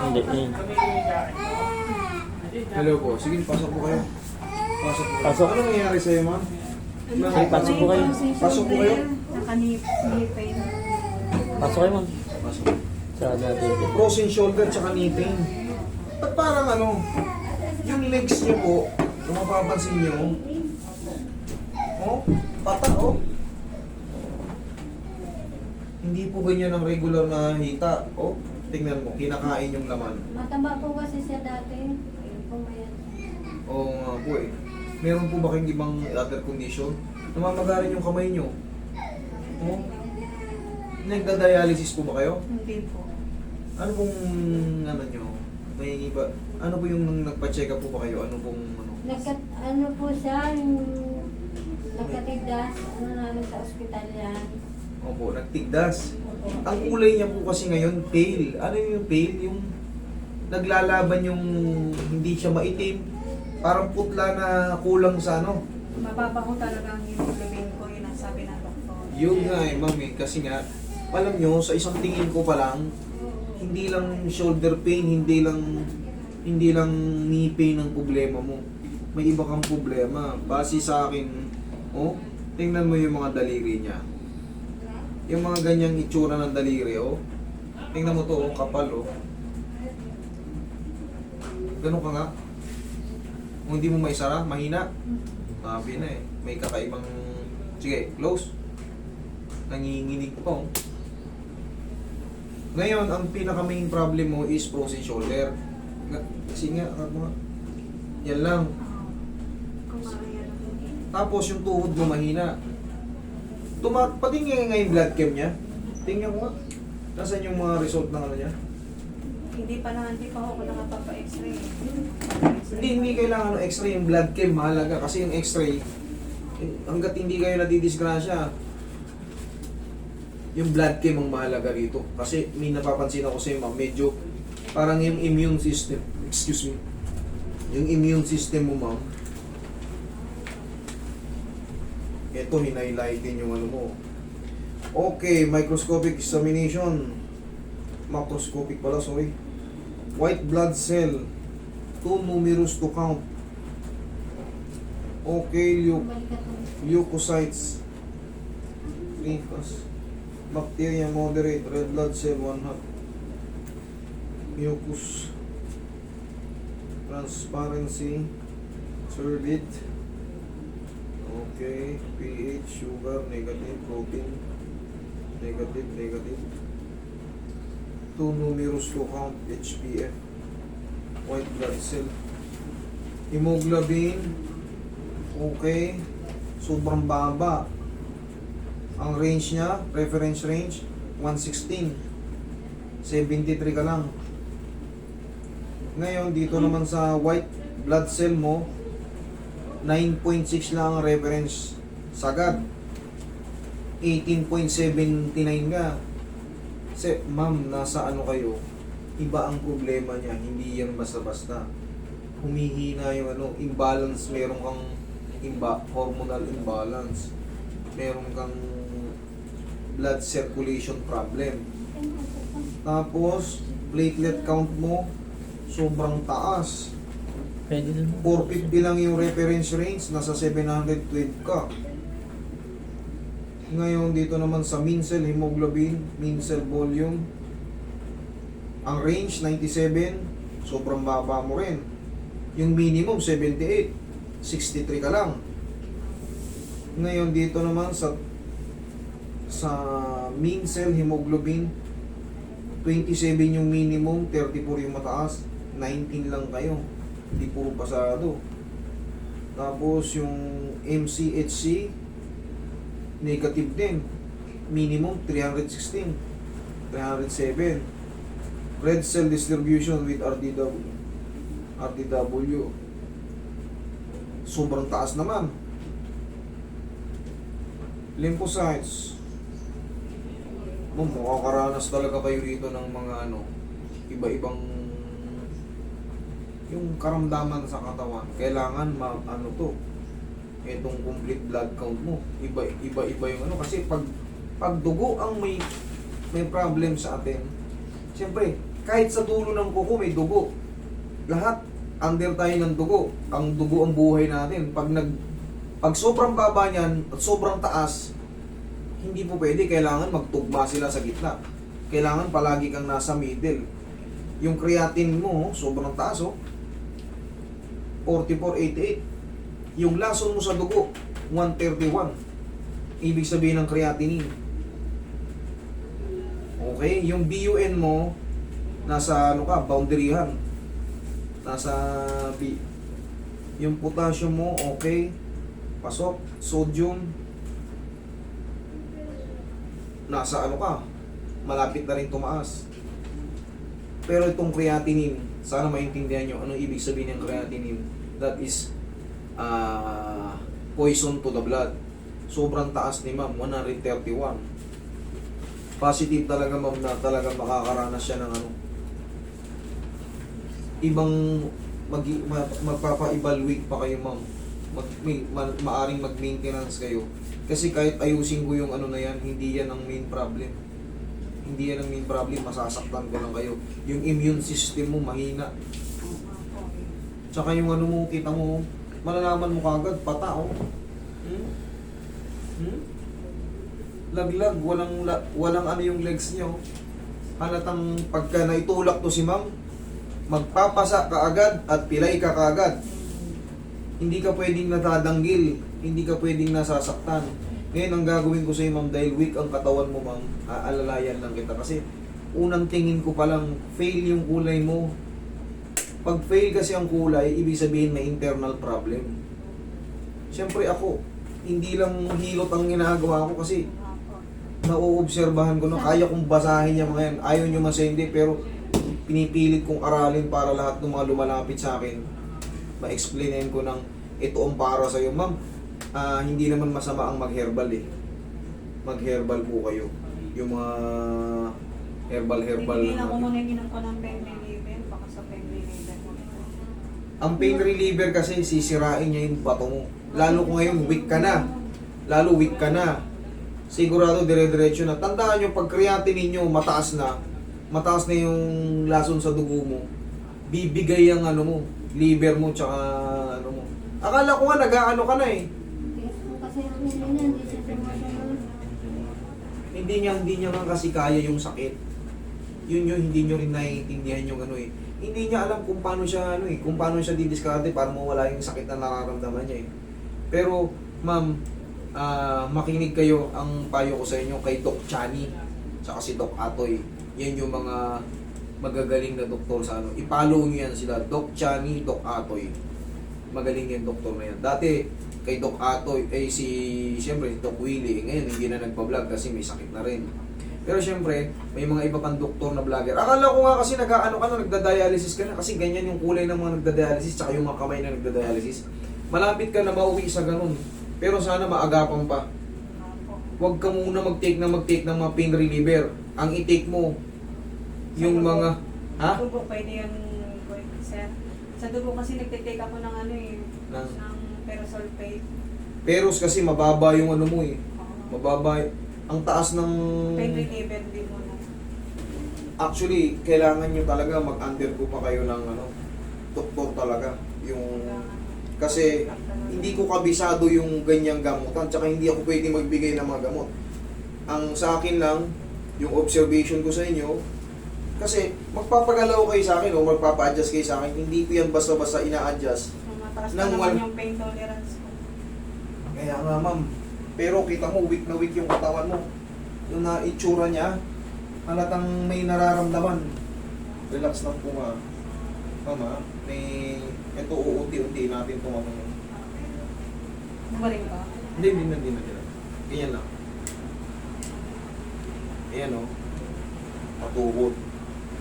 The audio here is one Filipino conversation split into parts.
Hindi. Hello po. Sige, pasok po kayo. Pasok po. Pasok. Ano nangyayari sa'yo, ma'am? Sige, pasok po kayo. Pasok po kayo. Nakanipin. Pasok kayo, ma'am. Pasok. Sa natin. Frozen shoulder tsaka knee pain. Ba't parang ano, yung legs niyo po, kung mapapansin niyo, oh, pata, oh. Hindi po ganyan ang regular na hita. Oh, tingnan mo, kinakain yung laman. Mataba po kasi siya dati. Ayun po mayat. Oo nga po eh. Meron po ba kayong ibang other condition? Namamagarin yung kamay nyo. Oh. Nagda-dialysis po ba kayo? Hindi po. Ano pong ano nyo? May iba? Ano po yung nagpa-check up po ba kayo? Ano pong ano? Ano po siya, yung nagkatigas, ano namin sa ospital yan. Opo, nagtigdas. Ang kulay niya po kasi ngayon, pale. Ano yung pale? Yung naglalaban yung hindi siya maitim. Parang putla na kulang sa ano. Mababa ko talaga ang hemoglobin ko, yun ang sabi ng doktor. Yun nga eh, ma'am eh. Kasi nga, alam nyo, sa isang tingin ko pa lang, hindi lang shoulder pain, hindi lang knee pain ang problema mo. May iba kang problema. Base sa akin, oh, tingnan mo yung mga daliri niya. Yung mga ganyang itsura ng daliri, oh. Tingnan mo to, oh, kapal, oh. Ganun ka nga. Kung hindi mo maisara, mahina. Sabi na eh. May kakaibang... Sige, close. Nanginginig pa, oh. Ngayon, ang pinaka main problem mo is frozen shoulder. Kasi nga, yan lang. Kumayan ako. Tapos yung tuhod mo mahina. Patingin nga yung blood chem niya. Tingnan mo nga. Nasaan yung mga result ng ano niya? Hindi pa ako nakapapa-x-ray. Hindi kailangan ng x-ray. Yung blood chem mahalaga. Kasi yung x-ray, hanggat hindi kayo nadidisgrasya, yung blood chem ang mahalaga rito. Kasi may napapansin ako sa'yo, ma'am, medyo parang yung immune system, excuse me, yung immune system mo, ma'am, ito, hinighlightin yung ano mo. Okay, microscopic examination. Macroscopic pala, sorry. White blood cell. Too numerous to count. Okay, leukocytes. 3 plus. Bacteria moderate. Red blood cell 1/2. Mucus. Transparency. Sorbit. Okay, pH, sugar, negative, protein, negative. Too numerous to count, HbF, white blood cell. Hemoglobin, okay, sobrang baba. Ang range niya, reference range, 116. 73 ka lang. Ngayon, dito naman sa white blood cell mo, 9.6 lang ang reference sagad. 18.79 ka. Kasi, ma'am, nasa ano kayo, iba ang problema niya, hindi yan basta-basta. Humihina yung ano, imbalance, meron kang hormonal imbalance. Meron kang blood circulation problem. Tapos, platelet count mo, sobrang taas. Pwede din. 450 lang yung reference range, nasa 712 ka. Ngayon dito naman sa mean cell hemoglobin, mean cell volume, ang range 97, sobrang baba mo rin. Yung minimum 78, 63 ka lang. Ngayon dito naman sa mean cell hemoglobin, 27 yung minimum, 34 yung mataas, 19 lang kayo. Hindi puro pasado. Tapos yung MCHC negative din. Minimum 316, 307. Red cell distribution with RDW. Sobrang taas naman. Lymphocytes. Makakaranas talaga kayo rito ng mga ano, iba-ibang yung karamdaman sa katawan. Kailangan ano to, itong complete blood count mo. Iba yung ano, kasi pag dugo ang may problem sa atin, siyempre Kahit sa dulo ng kuko may dugo. Lahat, under tayo ng dugo. Ang dugo ang buhay natin. Pag sobrang baba niyan at sobrang taas, hindi po pwede. Kailangan magtugma sila sa gitna. Kailangan palagi kang nasa middle. Yung creatinine mo, sobrang taas, 44.88. Yung lason mo sa dugo, 131. Ibig sabihin ng creatinine. Okay? Yung BUN mo, nasa boundaryhan. Nasa yung potassium mo, okay. Pasok. Sodium, nasa malapit na rin tumaas. Pero itong creatinine, sana maintindihan nyo anong ibig sabihin ng creatinine. That is poison to the blood. Sobrang taas ni ma'am, 131. Positive talaga ma'am na talaga makakaranas siya ng ibang magpapa-evaluate pa kayo ma'am. Maaring mag-maintenance kayo. Kasi kahit ayusin ko yung na yan, hindi yan ang main problem. Hindi yan ang main problem, masasaktan ko lang kayo. Yung immune system mo mahina. Tsaka yung mo, kita mo, malalaman mo kagad, pata Laglag, walang yung legs niyo. Halatang pagka naitulak to si ma'am, magpapasa ka agad at pilay ka kaagad. Hindi ka pwedeng natadanggil, hindi ka pwedeng nasasaktan. Ngayon ang gagawin ko sa iyo ma'am, dahil weak ang katawan mo ma'am, aalalayan lang kita. Kasi unang tingin ko palang fail yung kulay mo. Pag fail kasi ang kulay, ibig sabihin may internal problem. Siyempre ako, hindi lang hilot ang ginagawa ko kasi nauobserbahan ko na kaya kong basahin yung mga yan. Ayaw nyo masindi pero pinipilit kong aralin para lahat ng mga lumalapit sa akin ma-explainin ko ng ito ang para sa iyo ma'am. Hindi naman masama ang mag-herbal mag-herbal po kayo yung mga herbal Hindi na ko muna ginom ko ng pain reliever, baka sa pain reliever mo. ang pain reliever kasi sisirain niya yung bato mo lalo kung ngayon weak ka na sigurado dire-diretso na. Tandaan nyo, pag creatinine nyo mataas na yung lason sa dugo mo, bibigay ang mo, liver mo, tsaka mo. Akala ko nga nag-aano ka na eh. Yes po kasi namin yun, hindi siya sumasunod. Hindi niya nga kasi kaya yung sakit. Yun hindi nyo rin naiintindihan yung eh. Hindi niya alam kung paano siya kung paano siya didiskarte para mawala yung sakit na nararamdaman niya eh. Pero, ma'am, makinig kayo. Ang payo ko sa inyo kay Doc Chani tsaka si Doc Atoy. Yan yung mga magagaling na doktor sa I-follow nyo yan sila. Doc Chani, Doc Atoy. Magaling yung doktor na yan. Dati kay Doc Atoy siyempre si Doc Willie. Ngayon hindi na nagpa-vlog kasi may sakit na rin. Pero siyempre may mga iba pang doktor na vlogger. Akala ko nga kasi nagda-dialysis ka na kasi ganyan yung kulay ng mga nagda-dialysis tsaka yung mga kamay na nagda-dialysis. Malapit ka na mauwi sa ganun. Pero sana maagapan pa. Huwag ka muna mag-take ng mga pain reliever. Ang i-take mo, yung mga... Ha? Sa dugo, pwede yun, sir. Sa dugo kasi nagtitake ako ng ng perosulfate. Peros kasi mababa yung mo eh. Mababa. Ang taas ng... Pain reliever din mo na. Actually, kailangan nyo talaga mag-undergo pa kayo ng doktor talaga. Yung... Kasi hindi ko kabisado yung ganyang gamutan, tsaka hindi ako pwede magbigay ng mga gamot. Ang sa akin lang, yung observation ko sa inyo, kasi magpapagalaw kayo sa akin o magpapa-adjust kayo sa akin, hindi ko yan basta-basta ina-adjust. Mataas Nang pa naman yung pain tolerance ko. Kaya nga ma'am, pero kita mo, weak na weak yung katawan mo. Yung na-itsura niya, halatang may nararamdaman. Relax lang po nga. Mama, ito uunti-unti natin tumamang. Bumaring ka? Hindi na. Ganyan lang. Ayan patuhod.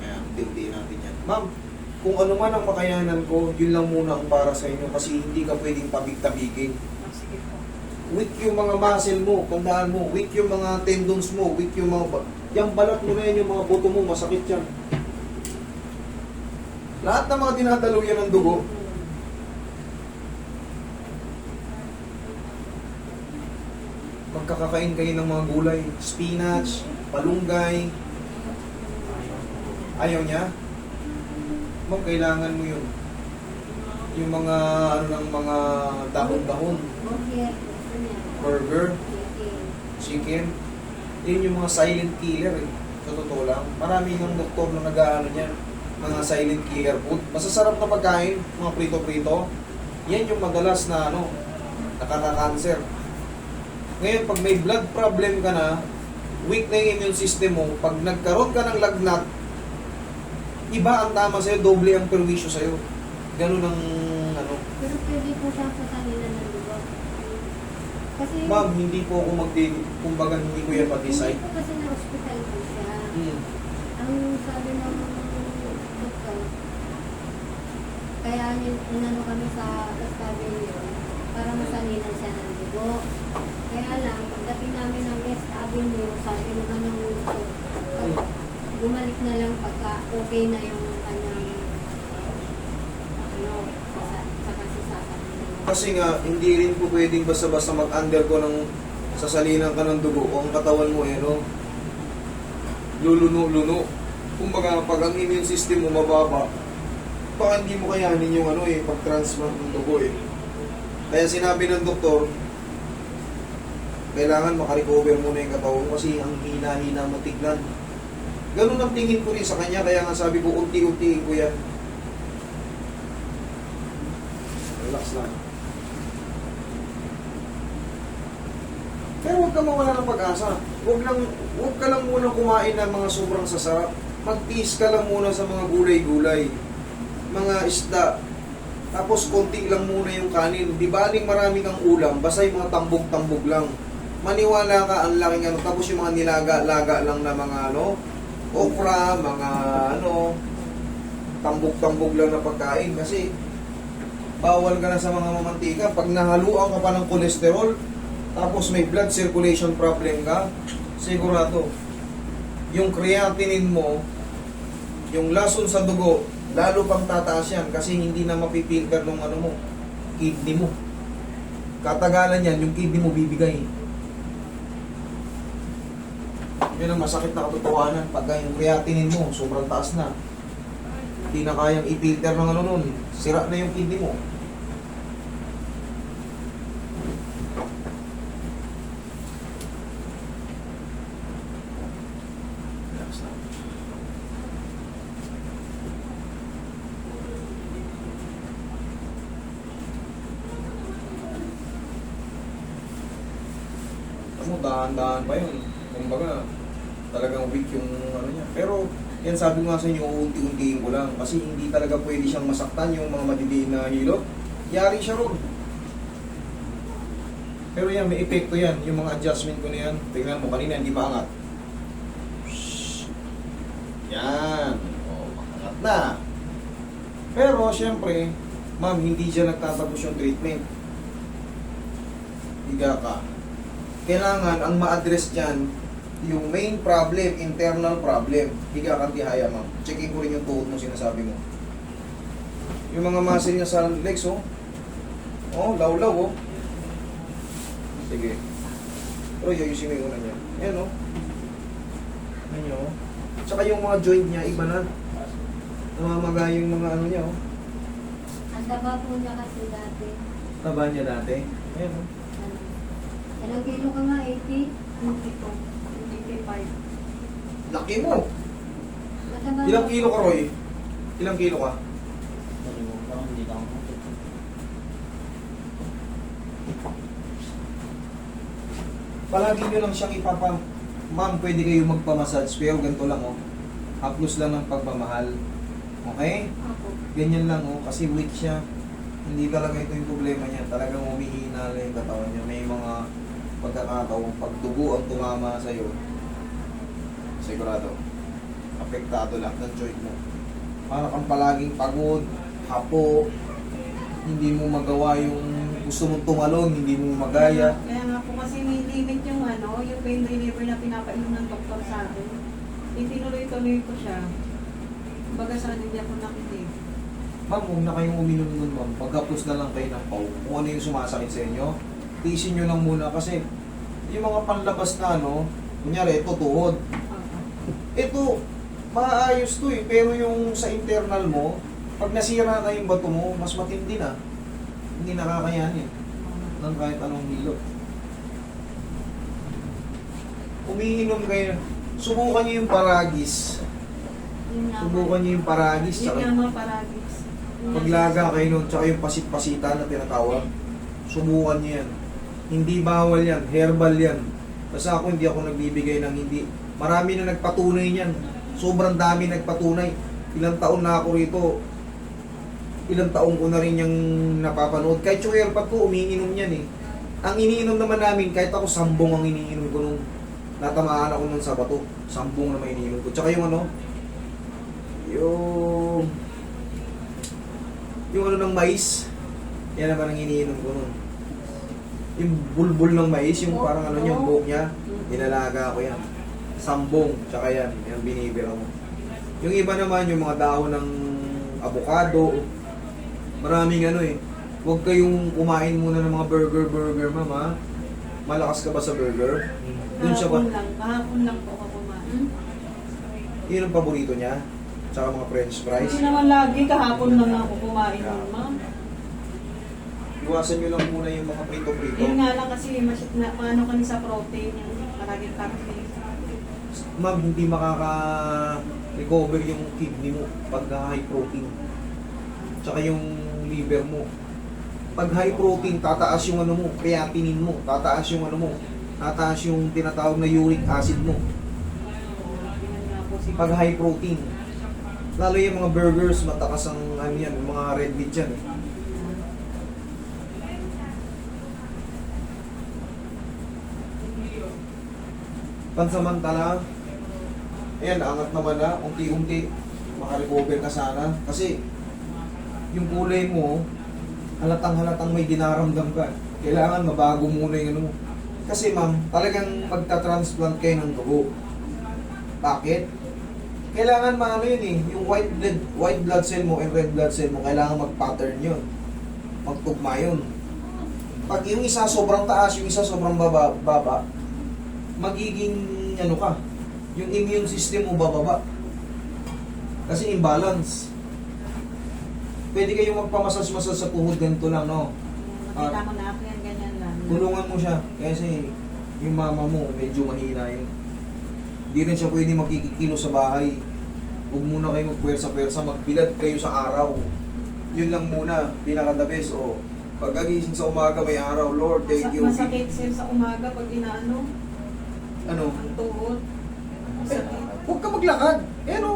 Ayan, unti-unti natin yan. Ma'am, kung ano man ang makayanan ko, yun lang muna ang para sa inyo kasi hindi ka pwedeng tabig-tabigin. Sige po. Weak yung mga muscle mo, tandaan mo, weak yung mga tendons mo, weak yung mga... Yung balat mo na yan, yung mga buto mo, masakit yan. Lahat ng mga dinadaluyan ng dugo, magkakakain kayo ng mga gulay, spinach, palunggay, Ayaw niya? Ma'am, kailangan mo yun. Yung mga, ano ng mga dahon-dahon, Burger, gusto niya. burger, Chicken. chicken, yun yung mga silent killer eh. Sa totoo lang. Marami ng doktor na nag-ano niyan, mga silent killer food. Masasarap na pagkain, mga prito-prito. Yan yung madalas na ano, nakaka-cancer. Ngayon, pag may blood problem ka na, weak na yung immune system mo, pag nagkaroon ka ng lagnat, iba ang tama sa'yo, doble ang perwisyo sa'yo. Ganun ang ano. Pero pwede po siya sa kanila ng dugo. Kasi, Ma'am, hindi po ako kumbaga hindi ko yan pa-decide. hindi po kasi na hospital po siya. Hmm. Ang sabi ng doktor, kaya inano kami sa Estabelio para masalinan siya ng dugo. Kaya lang, pagdating namin ng West Avenue, sabi naman ng doktor, bumalik na lang pagka okay na yung kanyang ano, sa kasisakan. Kasi nga, hindi rin po pwedeng basta-basta mag-undergo ng sasalinan ka ng dugo o ang katawan mo eh, no? Luluno-luno. Kumbaga, pag ang immune system mo mababa, baka hindi mo kayanin yung ano eh, pag-transplant ng dugo eh. Kaya sinabi ng doktor, kailangan makarecover muna yung katawan mo kasi ang hina-hina mo tignan. Ganun ang tingin ko rin sa kanya, kaya nga sabi ko, unti-untiin ko yan. Relax lang. Pero huwag ka mawala ng pag-asa. Huwag ka lang muna kumain ng mga sobrang sasarap. Mag-tiis ka lang muna sa mga gulay-gulay. Mga isda. Tapos konti lang muna yung kanin. Di ba aling marami kang ulam, basta yung mga tambog-tambog lang. Maniwala ka, ang laking ano. Tapos yung mga nilaga-laga lang na mga ano, okra, mga ano, tambog-tambog lang na pagkain. Kasi bawal ka na sa mga mamantika. Pag nahaluan ka pa ng kolesterol, tapos may blood circulation problem ka, sigurado, yung creatinine mo, yung lason sa dugo, lalo pang tataas yan kasi hindi na mapipilter ng ano mo, kidney mo. Katagalan yan, yung kidney mo bibigay. Yun ang masakit na katotohanan pagka yung creatinine mo, sobrang taas na. Hindi na kayang i-filter ng ano nun, sira na yung kidney mo. Dahan-dahan pa yun. Kumbaga, talagang weak yung ano niya. Pero, yan sabi ko nga sa inyo, unti-untiin ko lang. Kasi hindi talaga pwede siyang masaktan yung mga madidiin na hilot. Yari siya ron. Pero yan, may epekto yan. Yung mga adjustment ko na yan. Tingnan mo, kanina hindi maangat. Yan. O, maangat na. Pero, syempre, ma'am, hindi siya nagtatapos yung treatment. Higa ka. Kailangan ang ma-address dyan, yung main problem, internal problem. Higa kang tihaya, ma'am. Checkin ko rin yung tuhod mo, sinasabi mo. Yung mga muscle niya sa legs, oh. Oh, law-law, oh. Sige. Pero ayusin mo yung una niya. Ayan, oh. Ayan, oh. Tsaka yung mga joint niya, iba na. Namamaga yung mga ano niya, oh. Ang taba po niya kasi dati. Taba niya dati. Ayan, oh. Ilang kilo ka nga, 80? 22, 25. Laki mo! Mataba Ilang na- kilo ka, Roy? Ilang kilo ka? Hindi na ako. Palagi nyo lang siyang Ma'am, pwede kayo magpamassage, pero ganito lang, oh. Haplos lang ng pagmamahal. Okay? Ako. Ganyan lang, oh. Kasi weak siya. Hindi talaga ito yung problema niya. Talagang humihina lang yung katawan niya. May mga pagkakataon, pag dugo ang tumama sa'yo, sigurado, apektado lahat ng joint mo. Para kang palaging pagod, hapo, hindi mo magawa yung gusto mong tumalon, hindi mo magaya. Kaya nga po kasi may limit yung ano, yung pain reliever na pinapainom ng doktor sa akin. Itinuloy-tuloy ko siya. Baga sa hindi ako nakinig. Ma'am, huwag na kayong uminom nun, ma'am. Pagkapos na lang kayo ng pau. Kung ano yung sumasakit sa inyo, tiisin nyo lang muna kasi yung mga panlabas na ano, kunyari, ito tuhod. Ito, Maayos to eh, pero yung sa internal mo, pag nasira na yung bato mo, mas matindi na. Hindi nakakayanin ng kahit anong hilot. Umiinom kayo. Subukan nyo yung paragis. Yun nga. Subukan nyo yung paragis. Yun Tsaka nga mga paragis. paglaga kayo nun, tsaka yung pasit-pasita na tinatawag. Subukan nyo yan. Hindi bawal yan, herbal yan. Kasi ako hindi ako nagbibigay ng hindi. Marami na nagpatunay niyan. Sobrang dami nagpatunay. Ilang taon na ako rito. Ilang taon ko na rin yung napapanood. Kahit yung airpot ko, umiinom yan eh. Ang iniinom naman namin, kahit ako sambong ang iniinom ko nung natamaan ako nun sa bato. Sambong na may iniinom ko. Tsaka yung ano, yung ano ng mais, yan naman ang iniinom ko nun. Yung bulbul ng mais, yung parang ano yung buhok niya, inalaga ko yan. Sambong, tsaka yan, yung binibira mo. Yung iba naman, yung mga dahon ng avocado, maraming ano eh. Huwag kayong kumain muna ng mga burger, mama. Malakas ka ba sa burger? Doon siya ba? Kahapon lang po ako kumain. Yun ang paborito niya? Tsaka mga french fries? Hindi naman lagi, kahapon lang ako kumain nun, ma'am. Iwasan nyo lang muna yung mga prito-prito. Yun nga lang kasi, maano kami sa protein, yung maraging karne. Ma'am, hindi makaka-recover yung kidney mo pag high protein. Tsaka yung liver mo. Pag high protein, tataas yung ano mo, creatinine mo, tataas yung ano mo, tataas yung tinatawag na uric acid mo. Yun nga po siguro. Pag high protein. Lalo yung mga burgers, matakas ang ano yan, yung mga red meat yan. Eh. Pansamantala, ayan, angat naman na, unti-unti, makarecover ka sana. Kasi, yung kulay mo, halatang-halatang may dinaramdam ka. Kailangan mabago muna yung ano mo. Kasi ma'am, talagang magta-transplant kayo ng dugo. Bakit? Kailangan maano yun eh, yung white blood cell mo and red blood cell mo, kailangan mag-pattern yun. Magtugma yun. Pag yung isa sobrang taas, yung isa sobrang baba, magiging ano ka, yung immune system mo bababa. Kasi imbalance. Pwede kayong magpamasas-masas sa tuhod ganito lang, no? Nakita ko na ako yan, ganyan lang. Tulungan mo siya. Kasi yung mama mo, medyo mahina yun. Hindi rin siya pwede magkikikilo sa bahay. Huwag muna kayo magpwersa-pwersa, magbilad kayo sa araw. Yun lang muna, pinaka-the best. O, pagkagising sa umaga may araw, Lord, thank you. Masakit sir sa umaga pag inaano, Ano? ang tuhod. Masakit. Huwag ka maglakad. Ano?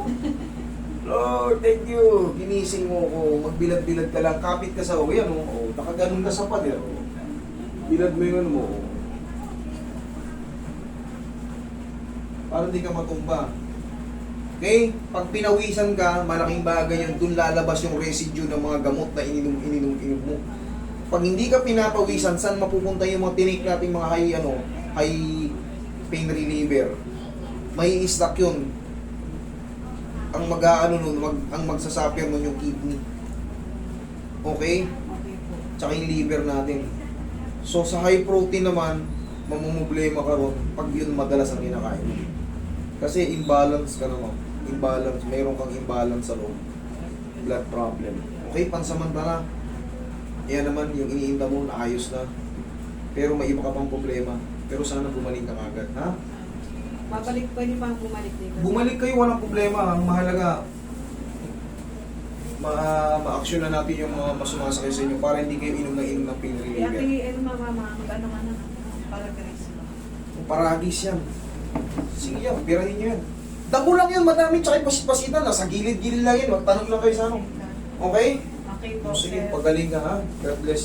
Lord, thank you. Ginising mo ko. Magbilad-bilad ka lang. Kapit ka sa uwi. Ano? O, nakaganon ka sa pader. O. Bilad mo yung ano mo. Para hindi ka matumba. Okay? Pag pinawisan ka, malaking bagay yun. Doon lalabas yung residue ng mga gamot na ininom mo. Pag hindi ka pinapawisan, saan mapupunta yung mga tinik nating mga high pain reliever? May i-stack yun. Ang ang magsasuffer nun yung kidney. Okay? Okay po. Tsaka yung liver natin. So sa high protein naman, mamumblema ka ron pag yun madalas ang kinakain mo. Kasi imbalance ka naman. Imbalance. Mayroon kang imbalance sa loob. Blood problem. Okay, pansamantala. Yan naman, yung iniinda mo, naayos na. Pero may iba ka pang problema. Pero sana bumalik ka agad, ha? Pwede pa bumalik dito. Bumalik kayo, walang problema. Ang mahalaga, ma-action na natin yung mga masumasakay sa inyo para hindi kayo inom ng pain reliever. Ate, mama, mag-ano ka na? Para guys. Paragis yan. Sige yan, pirahin nyo yan. Damo lang yan, madami, tsaka pasit-pasitan. Nasa gilid-gilid lang yan, magtanong lang kayo sa ano. Okay? Okay po, Sige, sir. pagaling ka ha. God bless.